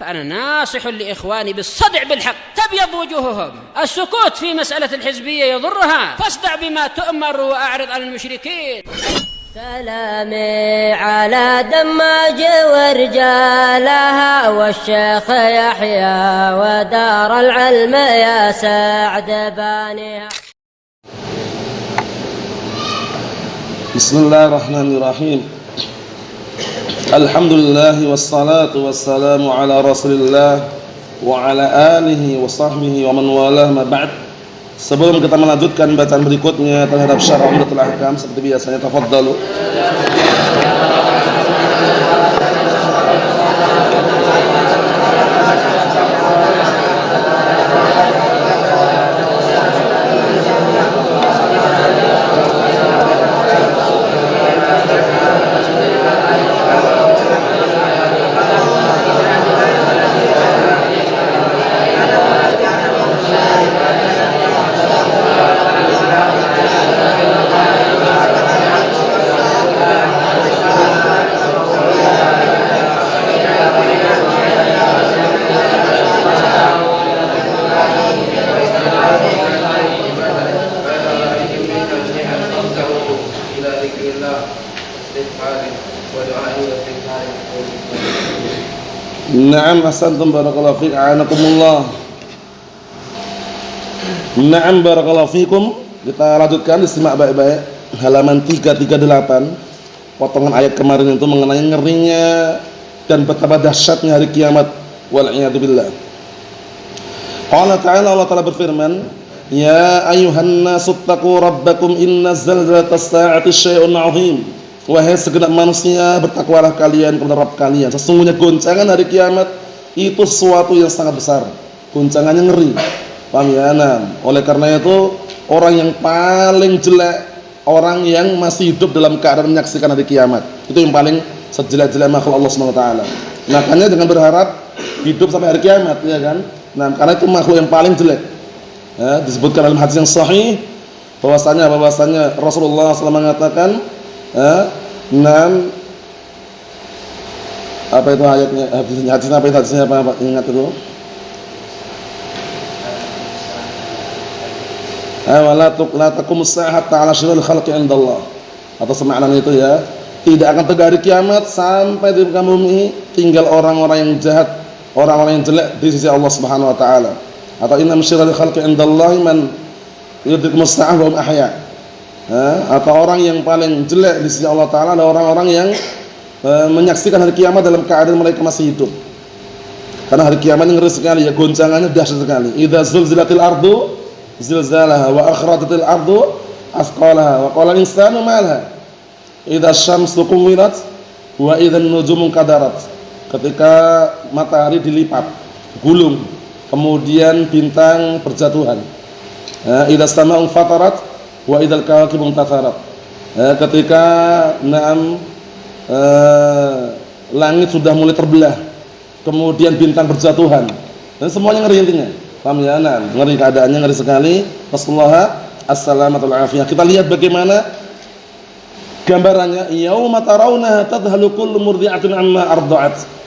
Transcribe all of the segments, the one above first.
فأنا ناصح لإخواني بالصدع بالحق تبيض وجوههم. السكوت في مسألة الحزبية يضرها، فاصدع بما تؤمر وأعرض عن المشركين. سلامي على دماج ورجالها والشيخ يحيى ودار العلم يا سعد بانيها. بسم الله الرحمن الرحيم. الحمد لله والصلاة والسلام على رسول الله وعلى آله وصحبه ومن والاه ma ba'd. Sebelum kita melanjutkan bacaan berikutnya terhadap Syarah Umdatul Ahkam, seperti biasanya tafadhalu. Na'am, ahsantum barakallahu fiik, a'anakumullah. Na'am barakallahu fiikum. Kita lanjutkan, disimak baik-baik. Halaman 338. Potongan ayat kemarin itu mengenai ngerinya dan betapa dahsyatnya hari kiamat. Wal iyadu billah. Allah Ta'ala berfirman, "Ya ayyuhan nasu taqu rabbakum inna zalzalatas sa'ati syai'un 'adzim." Wahai segenap manusia, bertakwalah kalian kepada Rabb kalian. Sesungguhnya goncangan hari kiamat itu sesuatu yang sangat besar. Goncangannya ngeri. Paham ya? Nah, oleh karena itu orang yang paling jelek, orang yang masih hidup dalam keadaan menyaksikan hari kiamat. Itu yang paling sejelek-jelek makhluk Allah Subhanahu wa taala. Makanya jangan berharap hidup sampai hari kiamat, ya kan? Nah, karena itu makhluk yang paling jelek. Ya, disebutkan dalam hadis yang sahih bahwasanya Rasulullah SAW mengatakan, apa itu ayatnya? Hadisnya apa? Hadisnya apa? Ingat itu. La taqumus saa'ah hatta 'ala syirril khalqi 'indallah. Atau semakna itu ya. Tidak akan tegak hari kiamat sampai di muka bumi tinggal orang-orang yang jahat, orang-orang yang jelek di sisi Allah Subhanahu wa taala. Atau inna syirril khalqi 'indallahi man yudrikumus saa'ah wa hum ahya'. Atau orang yang paling jelek di sisi Allah Ta'ala adalah orang-orang yang menyaksikan hari kiamat dalam keadaan mereka masih hidup. Karena hari kiamat ngeri sekali ya, goncangannya dahsyat sekali. Idza zulzilatil ardu zilzalaha wa akhrajatil ardu athqalaha wa qala al-insanu ma laha idza syamsu kuwirat wa idzan nujumu kadarat. Ketika matahari dilipat, gulung, kemudian bintang berjatuhan. Idza sama'u fatarat wa idzal kawakibu intatharat. Ketika langit sudah mulai terbelah, kemudian bintang berjatuhan, dan semuanya ngeri intinya. Paham ya? Nah, ngeri keadaannya, ngeri sekali. Rasulullah as-salamatu al-afiyah. Kita lihat bagaimana gambarannya. Yauma tarawnaha tadhalu kullu murdi'atin amma arda'at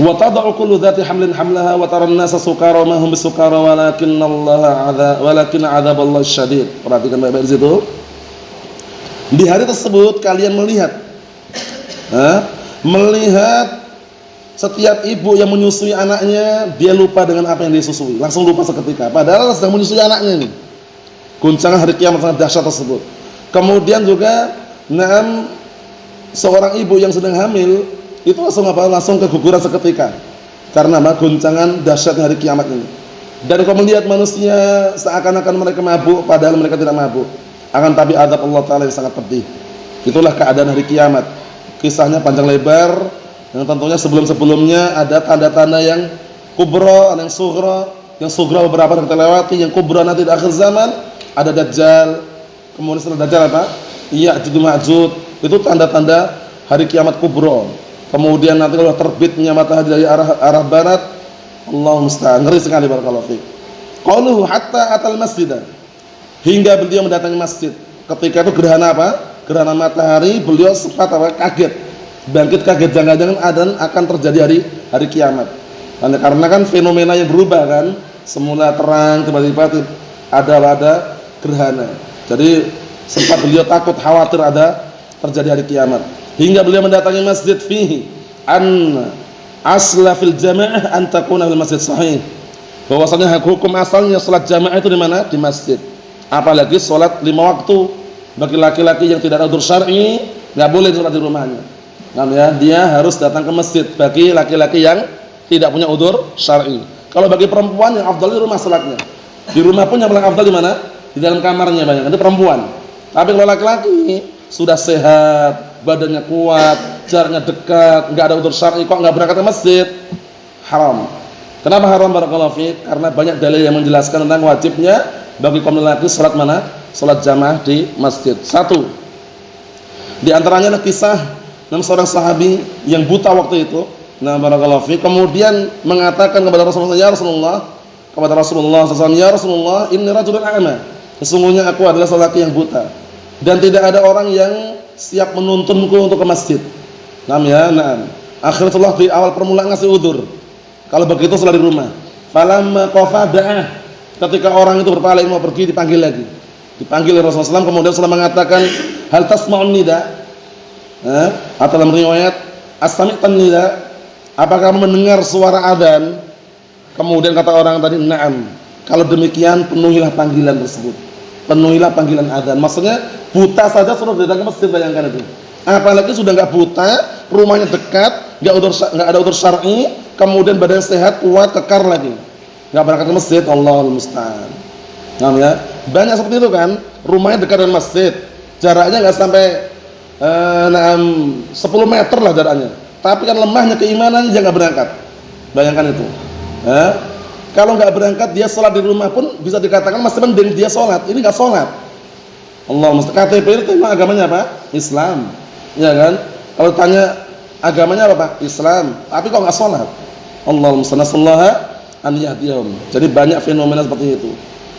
wa tad'u kullu dhati hamlin hamlaha wa taran nasa sukara wa ma hum bisukara walakin 'adzaballahi syadid. Perhatikan baik-baik di situ. Di hari tersebut kalian melihat setiap ibu yang menyusui anaknya, dia lupa dengan apa yang dia susui, langsung lupa seketika, padahal sedang menyusui anaknya ini. Guncangan hari kiamat sangat dahsyat tersebut. Kemudian juga seorang ibu yang sedang hamil itu langsung keguguran seketika karena guncangan dahsyat hari kiamat ini. Dan kau melihat manusia seakan-akan mereka mabuk padahal mereka tidak mabuk, akan tapi azab Allah Ta'ala yang sangat pedih. Itulah keadaan hari kiamat. Kisahnya panjang lebar, yang tentunya sebelum-sebelumnya ada tanda-tanda yang kubra, ada yang sughra. Yang sughra beberapa yang kita lewati, yang kubra nanti di akhir zaman ada Dajjal. Kemudian setelah Dajjal apa? Ya'juj Ma'juj. Itu tanda-tanda hari kiamat kubra. Kemudian nanti kalau terbitnya matahari dari arah barat, Allahu musta'an, ngeri sekali barakallahu fiik. Qaluhu hatta atal masjidah, hingga beliau mendatangi masjid. Ketika itu gerhana apa? Gerhana matahari, beliau sempat kaget. Bangkit kaget, jangan-jangan adzan akan terjadi hari kiamat. Karena kan fenomena yang berubah kan, semula terang tiba-tiba ada gerhana. Jadi sempat beliau takut, khawatir ada terjadi hari kiamat. Hingga beliau mendatangi masjid fihi an asla fil jamaah an takuna fil masjid sahih. Bahwasanya hukum asalnya salat jamaah itu di mana? Di masjid. Apalagi salat 5 waktu bagi laki-laki yang tidak ada udzur syar'i, enggak boleh salat di rumahnya. Nah, ya, dia harus datang ke masjid bagi laki-laki yang tidak punya udzur syar'i. Kalau bagi perempuan yang afdal di rumah salatnya. Di rumah pun yang paling afdal di mana? Di dalam kamarnya banyak. Itu perempuan. Tapi kalau laki-laki sudah sehat, badannya kuat, jaraknya dekat, enggak ada udzur syar'i, kok enggak berangkat ke masjid? Haram. Kenapa haram barakallahu fiik? Karena banyak dalil yang menjelaskan tentang wajibnya bagi kaum lelaki salat mana? Salat jamaah di masjid. Satu. Di antaranya kisah seorang sahabi yang buta waktu itu. Nah, barakallahu fiik, kemudian mengatakan kepada Rasulullah, "Ya Rasulullah," kepada Rasulullah SAW, "Ya Rasulullah, inni rajulun a'ma." Sesungguhnya aku adalah seorang laki yang buta dan tidak ada orang yang siap menuntunku untuk ke masjid. Naam ya, naam. Akhirnya di awal permulaan ngasih udzur. Kalau begitu salat di rumah. Falamma qafada'a, ketika orang itu berpaling mau pergi dipanggil lagi. Dipanggil oleh Rasulullah SAW, kemudian Rasulullah mengatakan, "Hal tasma'un nida?" Atau dalam riwayat, "As-sami'tan nida?" Apakah kamu mendengar suara adzan? Kemudian kata orang tadi, "Na'am." Kalau demikian penuhilah panggilan tersebut. Penuhilah panggilan adzan. Maksudnya buta saja suruh datang ke masjid, bayangkan itu. Apalagi sudah enggak buta, rumahnya dekat, enggak ada udzur syar'i, kemudian badan sehat, kuat, kekar lagi. Enggak berangkat ke masjid, Allahul musta'an. Paham ya? Banyak seperti itu kan, rumahnya dekat dengan masjid. Jaraknya enggak sampai 10 meter lah jaraknya. Tapi kan lemahnya keimanan dia enggak berangkat. Bayangkan itu. Kalau enggak berangkat dia sholat di rumah pun bisa dikatakan masih mending dia sholat. Ini enggak sholat. Allah mesti KTP itu tema agamanya apa? Islam. Ya kan? Kalau tanya agamanya apa, Pak? Islam. Tapi kok enggak sholat? Allahumma sallallahu an yahdihum. Jadi banyak fenomena seperti itu.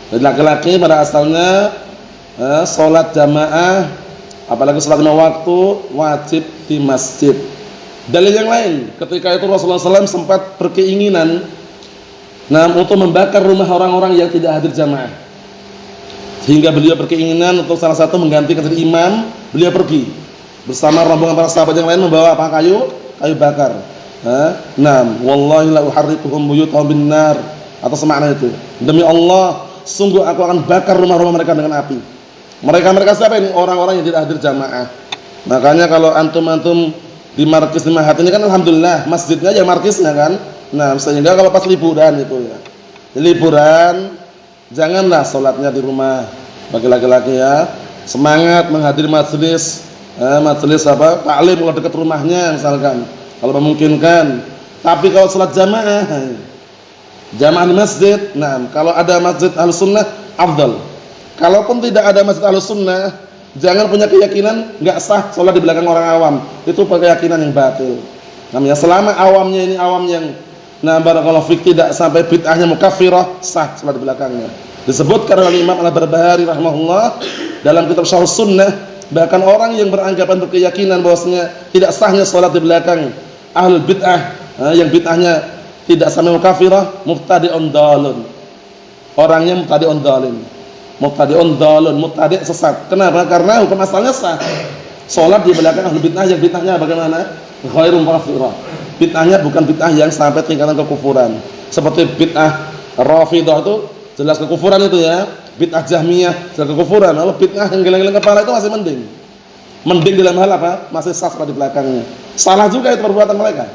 Jadi laki-laki pada asalnya sholat jamaah, apalagi sholat 5 waktu wajib di masjid. Dalil yang lain, ketika itu Rasulullah SAW sempat berkeinginan untuk membakar rumah orang-orang yang tidak hadir jamaah. Sehingga beliau berkeinginan untuk salah satu menggantikan jadi imam, beliau pergi bersama rombongan para sahabat yang lain membawa apa? Kayu bakar. Wallahi la uharrikuhum buyutahum bin nar, atau semakna itu. Demi Allah, sungguh aku akan bakar rumah-rumah mereka dengan api. Mereka siapa ini? Orang-orang yang tidak hadir jamaah. Makanya kalau antum di markis di Mahat ini kan alhamdulillah masjidnya aja markisnya kan. Nah, sehingga kalau pas liburan itu ya. Liburan janganlah salatnya di rumah bagi laki-laki ya. Semangat menghadiri majelis apa? Taklim kalau dekat rumahnya misalkan. Kalau memungkinkan. Tapi kalau salat jamaah di masjid, nah kalau ada masjid Ahlussunnah afdal. Kalaupun tidak ada masjid Ahlussunnah, jangan punya keyakinan enggak sah salat di belakang orang awam. Itu keyakinan yang batil. Namanya selama awamnya ini awam yang barakallahu fik tidak sampai bid'ahnya mukaffirah, sah salat di belakangnya. Disebutkan oleh Imam Al-Barbahari rahimahullah dalam kitab Syarh Sunnah, bahkan orang yang beranggapan berkeyakinan bahwasanya tidak sahnya salat di belakang ahlul bid'ah, yang bid'ahnya tidak sampai mukaffirah, mubtadi'un dalun. Orangnya mubtadi'un dalin. Mubtadi'un dalun, mubtadi' sesat. Kenapa? Karena hukum asalnya sah. Salat di belakang ahli bid'ah yang bid'ahnya bagaimana? Ghairu mukaffirah. Bid'ahnya bukan bid'ah yang sampai tingkatan kekufuran. Seperti bid'ah Rafidhah itu jelas kekufuran itu ya. Bid'ah Jahmiyah jelas kekufuran. Kalau bid'ah yang geleng-geleng kepala itu masih mending. Mending dalam hal apa? Masih sah salat di belakangnya. Salah juga itu perbuatan mereka.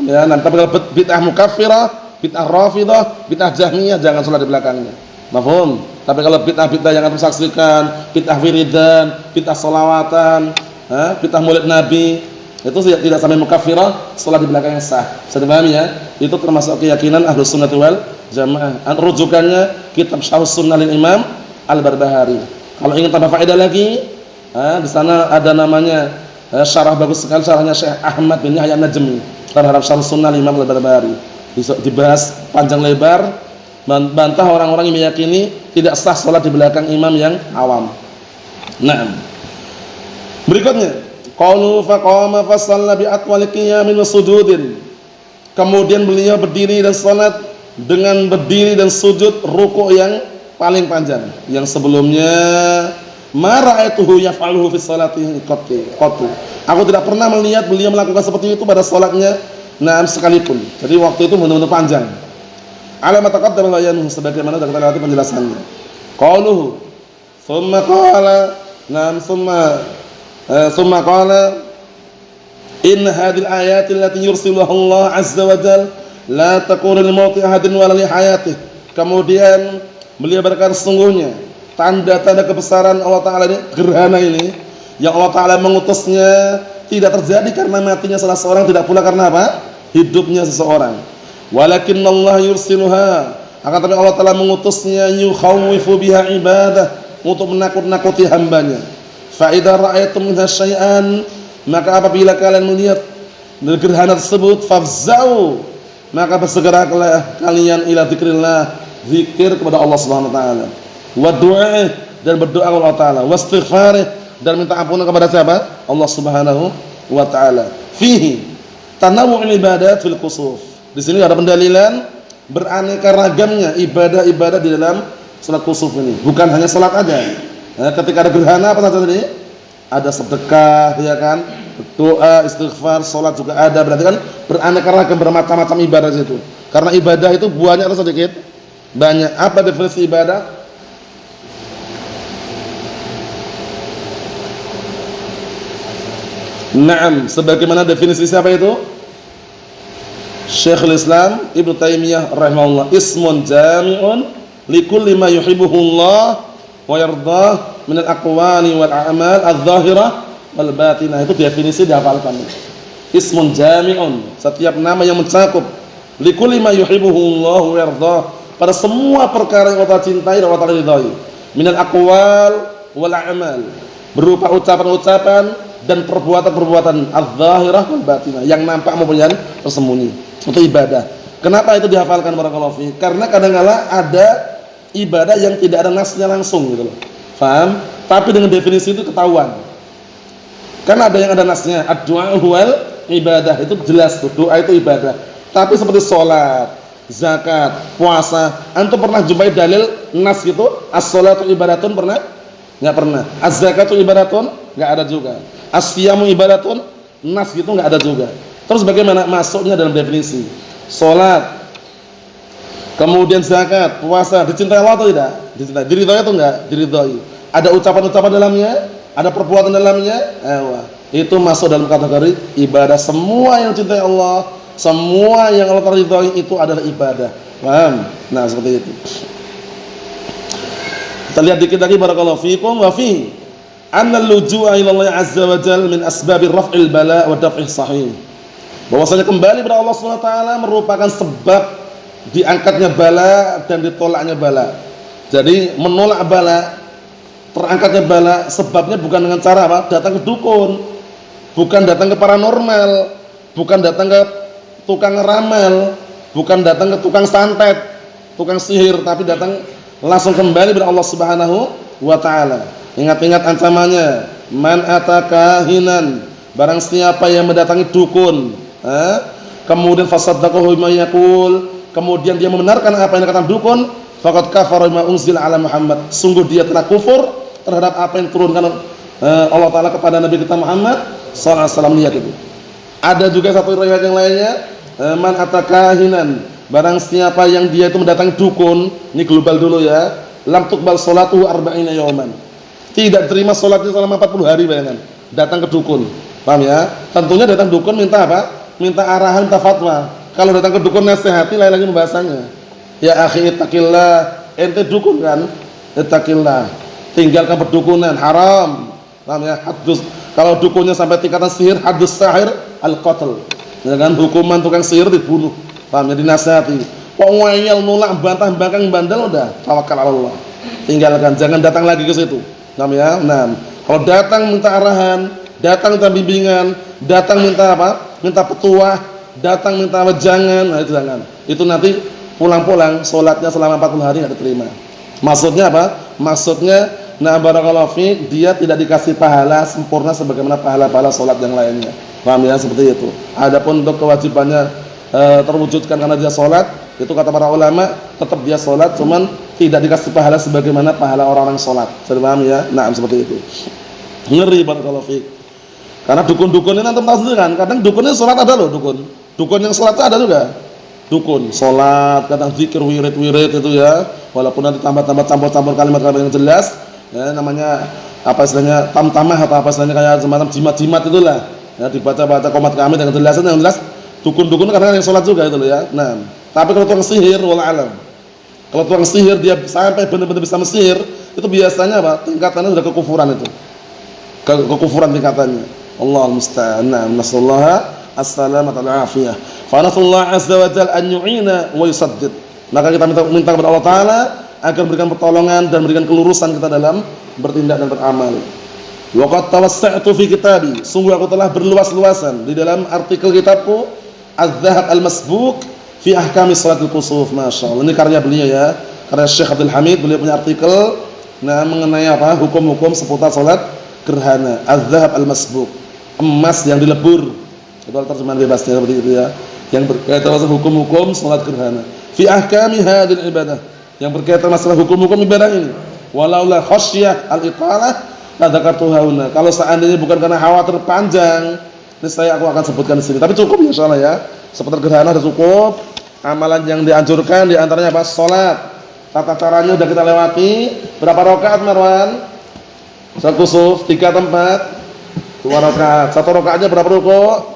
Ya, tapi kalau bid'ah mukaffirah, bid'ah Rafidhah, bid'ah Jahmiyah jangan salat di belakangnya. Mafhum? Tapi kalau bid'ah-bid'ah yang akan saksikan, bid'ah wiridan, bid'ah sholawatan, bid'ah maulid Nabi, itu tidak sampai mukaffirah, salat di belakangnya sah. Bisa dipahami ya? Itu termasuk keyakinan Ahlus Sunnah wal Jamaah. Rujukannya kitab Syarh Sunnah lil Imam Al-Barbahari. Kalau ingin tambah faedah lagi, di sana ada namanya syarah bagus sekali, syarahnya Syekh Ahmad bin Yahya An-Najmi terhadap Syarh Sunnah lil Imam Al-Barbahari. Dibahas panjang lebar, bantah orang-orang yang meyakini tidak sah salat di belakang imam yang awam. Nah, berikutnya Qalu faqama fa shalla bi atwal qiyamin wa sujudin. Kemudian beliau berdiri dan salat dengan berdiri dan sujud ruku' yang paling panjang. Yang sebelumnya ma ra'aituhu yaf'aluhu fi sholatihi qattu. Aku tidak pernah melihat beliau melakukan seperti itu pada salatnya sekalipun. Jadi waktu itu benar-benar panjang. Alamat taqaddama bayanuhu, sebagaimana sudah kita lihat penjelasannya. Qaluhu thumma qala thumma qala in hadhil ayati allati yursiluha Allah azza wa jalla la takunu lil mauti ahadin wa la li hayatihi. Kemudian beliau berkata, sesungguhnya tanda-tanda kebesaran Allah Ta'ala ini, gerhana ini yang Allah Ta'ala mengutusnya tidak terjadi karena matinya salah seorang, tidak pula karena apa? Hidupnya seseorang. Walakin Allah yursiluha, akan tapi Allah Ta'ala mengutusnya yukhawwifu biha ibadah, untuk menakut-nakuti hambanya. Fa idza ra'aytum minha syai'an, maka apabila kalian melihat gerhana tersebut, fafza'u, maka bersegeralah kalian ila dzikrillah, zikir kepada Allah Subhanahu wa taala, wa du'a, dan berdoa kepada Allah Taala, wa istighfar, dan minta ampunan kepada siapa? Allah Subhanahu wa taala. Fihi tanawwu' ibadat fil khusuf. Di sini ada pendalilan beraneka ragamnya ibadah-ibadah di dalam salat khusuf ini. Bukan hanya salat aja. Nah, ketika ada gerhana apa saja tadi? Ada sedekah, ya kan? Doa, istighfar, salat juga ada. Berarti kan beraneka ragam, bermacam-macam ibadah itu. Karena ibadah itu buahnya atau sedikit? Banyak. Apa definisi ibadah? Naam, sebagaimana definisi siapa itu? Syekhul Islam Ibnu Taimiyah rahimahullah, ismun jami'un likulli ma yuhibbuhullah wa yardah min al-aqwali wal a'mal adh-dhahirah wal batinah. Itu definisi dihafalkan. Ismun jami'un, setiap nama yang mencakup likulli ma yuhibbuhullah wa yardah, pada semua perkara yang Allah cintai dan Allah ridhai, min al-aqwal wal a'mal, berupa ucapan-ucapan dan perbuatan-perbuatan adz-dhahirah wal batinah, yang nampak maupun yang tersembunyi. Itu ibadah. Kenapa itu dihafalkan barakallahu fi? Karena kadang-kala ada ibadah yang tidak ada nasnya langsung gitu loh. Paham? Tapi dengan definisi itu ketahuan. Kan ada yang ada nasnya, ad-du'a wal ibadah, itu jelas tuh, doa itu ibadah. Tapi seperti salat, zakat, puasa, antum pernah jumpai dalil nas gitu? As-shalatu ibadatun pernah? Enggak pernah. Az-zakatu ibadatun? Enggak ada juga. As-siyamu ibadatun? Nas gitu enggak ada juga. Terus bagaimana masuknya dalam definisi? Salat, kemudian zakat, puasa, dicintai Allah atau tidak? Dicintai. Diridhoi atau enggak? Diridhoi. Ada ucapan-ucapan dalamnya, ada perbuatan dalamnya. Itu masuk dalam kategori ibadah. Semua yang dicintai Allah, semua yang Allah ridhoi itu adalah ibadah. Paham? Nah, seperti itu. Kita lihat dikit lagi barakallahu fiikum. Wa fihi anna al-luju'a ila Allah azza wa jalla min asbabir raf'il bala' wa daf'ih sahih. Bahwasanya kembali kepada Allah Subhanahu wa taala merupakan sebab diangkatnya bala dan ditolaknya bala. Jadi menolak bala, terangkatnya bala, sebabnya bukan dengan cara apa? Datang ke dukun, bukan datang ke paranormal, bukan datang ke tukang ramal, bukan datang ke tukang santet, tukang sihir, tapi datang langsung kembali kepada Allah Subhanahu wa taala. Ingat-ingat ancamannya, man atakahinan, barang siapa yang mendatangi dukun, kemudian fasaddaqahu bima yaqul, kemudian dia membenarkan apa yang dikatakan dukun, faqad kafara bima unzila ala Muhammad, sungguh dia telah kufur terhadap apa yang diturunkan Allah taala kepada Nabi kita Muhammad sallallahu alaihi wasallam. Lihat itu. Ada juga satu riwayat yang lainnya, man atakahinan, barang siapa yang dia itu mendatangi dukun, ini global dulu ya, lam tuqbal salatuhu arba'ina yawman, tidak terima salatnya selama 40 hari. Bayangkan, datang ke dukun. Paham ya? Tentunya datang dukun minta apa? Minta arahan, minta fatwa. Kalau datang ke dukun nasihati, lain lagi pembahasannya. Ya akhi ittaqillah, ente dukun kan? Ittaqillah, tinggalkan perdukunan, haram. Paham ya? Haddus, kalau dukunnya sampai tingkatan sihir, haddus sahir al-qatl. Ya kan, hukuman tukang sihir dibunuh. Paham ya? Dinasihati. Kok ngeyel, nolak, bantah, bangkang, bandel, udah tawakal Allah. Tinggalkan, jangan datang lagi ke situ. Paham ya? Nah, kalau datang minta arahan, datang minta bimbingan, datang minta apa? Minta petuah, datang minta wejangan, nah itu jangan. Itu nanti pulang-pulang salatnya selama 40 hari enggak diterima. Maksudnya apa? Maksudnya Nah, barakallahu fiik, dia tidak dikasih pahala sempurna sebagaimana pahala-pahala salat yang lainnya. Paham ya, seperti itu. Adapun untuk kewajibannya terwujudkan karena dia salat, itu kata para ulama, tetap dia salat, cuman tidak dikasih pahala sebagaimana pahala orang-orang salat. Sudah paham ya? Nah, seperti itu. Ngeri barakallahu fiik. Karena dukun-dukun ini antum tahu sendiri kan, kadang dukunnya salat ada loh, dukun. Dukun yang salat ada juga. Dukun salat, kadang zikir wirid-wirid itu ya, walaupun nanti tambah-tambah campur-campur kalimat-kalimat yang jelas, ya namanya apa istilahnya tamtamah atau apa istilahnya kayak semacam jimat-jimat itulah. Ya dibaca-baca qomat kamit dengan jelasan yang jelas. Dukun-dukun karena yang salat juga itu loh ya. Nah, tapi kalau tukang sihir wal alam. Kalau tukang sihir dia sampai benar-benar bisa mesihir, itu biasanya apa? Tingkatannya sudah kekufuran itu. Kekufuran tingkatannya. Allahul musta'an. Nasallahu as-salamata wal afiyah. Fa nasallahu azza wa jalla an yu'ina wa yusaddid. Maka kita minta kepada Allah taala agar memberikan pertolongan dan memberikan kelurusan kita dalam bertindak dan beramal. Wa qad tawassa'tu fi kitabi. Sungguh aku telah berluas-luasan di dalam artikel kitabku Az-Zahab Al-Masbuk fi Ahkami Shalatil Kusuf. Masyaallah. Ini karya beliau ya. Karya Syekh Abdul Hamid, beliau punya artikel mengenai apa? Hukum-hukum seputar salat gerhana. Az-Zahab Al-Masbuk. Emas yang dilebur. Itu terjemahan bebasnya seperti itu ya. Yang berkaitan masalah hukum-hukum salat gerhana. Fi ahkami hadhil ibadah. Yang berkaitan masalah hukum-hukum ibadah ini. Walaula khasyah al-iqalah la dzakartuha huna. Kalau seandainya bukan karena khawatir panjang, niscaya aku akan sebutkan di sini. Tapi cukup insyaallah ya. Seputar gerhana sudah cukup. Amalan yang dianjurkan di antaranya apa? Salat. Tata caranya sudah kita lewati. Berapa rakaat Marwan? Salat kusuf 3 tempat. 2 rakaat. 1 rakaatnya berapa rukuk?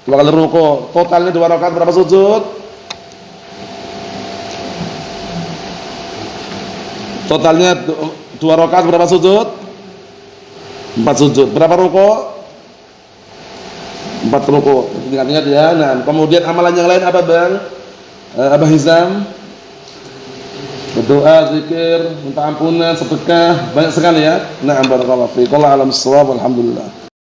2 kali rukuk. Totalnya 2 rakaat berapa sujud? Totalnya 2 rakaat berapa sujud? 4 sujud. Berapa rukuk? 4 rukuk. Ingat-ingat ya. Nah, kemudian amalan yang lain apa, Bang? Abah Hizam? Berdoa, zikir, minta ampunan, sedekah, banyak sekali ya. Na'am barakallahu fiik. Wallahu a'lam bissawab. Alhamdulillah.